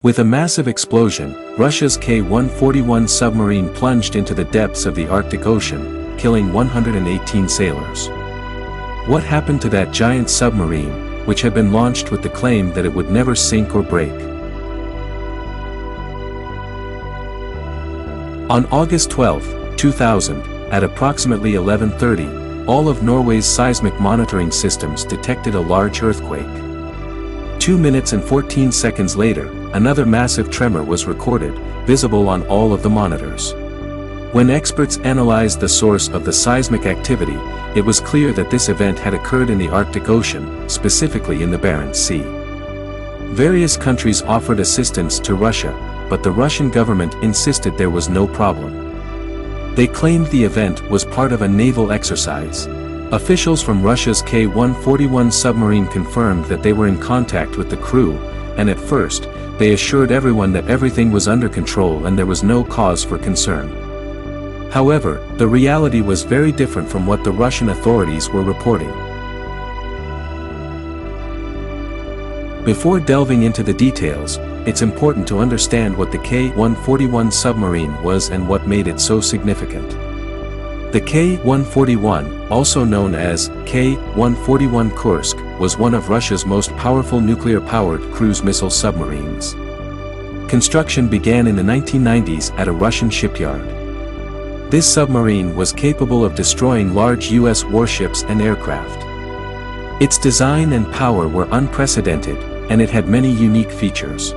With a massive explosion, Russia's K-141 submarine plunged into the depths of the Arctic Ocean, killing 118 sailors. What happened to that giant submarine, which had been launched with the claim that it would never sink or break? On August 12, 2000, at approximately 11:30, all of Norway's seismic monitoring systems detected a large earthquake. 2 minutes and 14 seconds later, another massive tremor was recorded, visible on all of the monitors. When experts analyzed the source of the seismic activity, it was clear that this event had occurred in the Arctic Ocean, specifically in the Barents Sea. Various countries offered assistance to Russia, but the Russian government insisted there was no problem. They claimed the event was part of a naval exercise. Officials from Russia's K-141 submarine confirmed that they were in contact with the crew, and at first, they assured everyone that everything was under control and there was no cause for concern. However, the reality was very different from what the Russian authorities were reporting. Before delving into the details, it's important to understand what the K-141 submarine was and what made it so significant. The K-141, also known as K-141 Kursk, was one of Russia's most powerful nuclear-powered cruise missile submarines. Construction began in the 1990s at a Russian shipyard. This submarine was capable of destroying large U.S. warships and aircraft. Its design and power were unprecedented, and it had many unique features.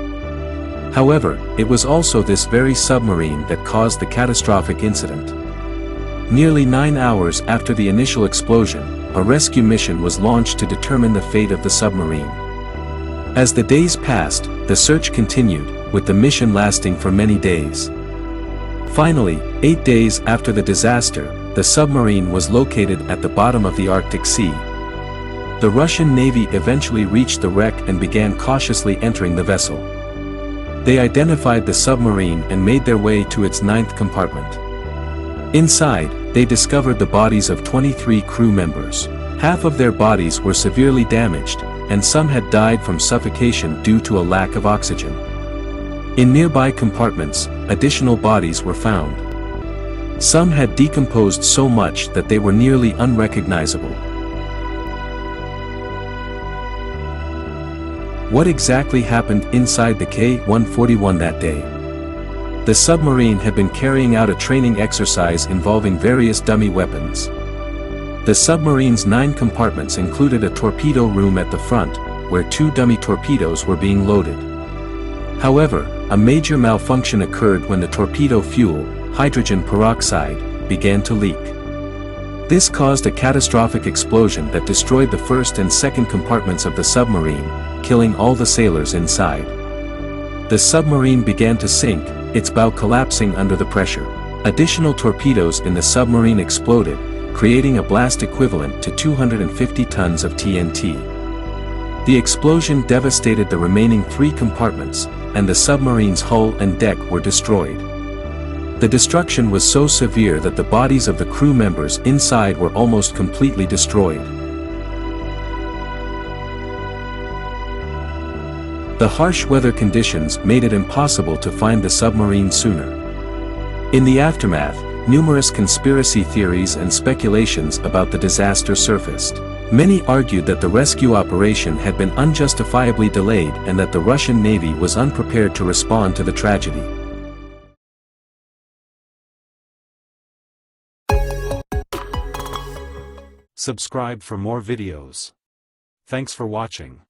However, it was also this very submarine that caused the catastrophic incident. Nearly 9 hours after the initial explosion, a rescue mission was launched to determine the fate of the submarine. As the days passed, the search continued, with the mission lasting for many days. Finally, 8 days after the disaster, the submarine was located at the bottom of the Arctic Sea. The Russian Navy eventually reached the wreck and began cautiously entering the vessel. They identified the submarine and made their way to its 9th compartment. Inside, they discovered the bodies of 23 crew members. Half of their bodies were severely damaged, and some had died from suffocation due to a lack of oxygen. In nearby compartments, additional bodies were found. Some had decomposed so much that they were nearly unrecognizable. What exactly happened inside the K-141 that day? The submarine had been carrying out a training exercise involving various dummy weapons. The submarine's 9 compartments included a torpedo room at the front, where 2 dummy torpedoes were being loaded. However, a major malfunction occurred when the torpedo fuel, hydrogen peroxide, began to leak. This caused a catastrophic explosion that destroyed the first and second compartments of the submarine, killing all the sailors inside. The submarine began to sink, its bow collapsing under the pressure. Additional torpedoes in the submarine exploded, creating a blast equivalent to 250 tons of TNT. The explosion devastated the remaining 3 compartments, and the submarine's hull and deck were destroyed. The destruction was so severe that the bodies of the crew members inside were almost completely destroyed. The harsh weather conditions made it impossible to find the submarine sooner. In the aftermath, numerous conspiracy theories and speculations about the disaster surfaced. Many argued that the rescue operation had been unjustifiably delayed and that the Russian Navy was unprepared to respond to the tragedy. Subscribe for more videos. Thanks for watching.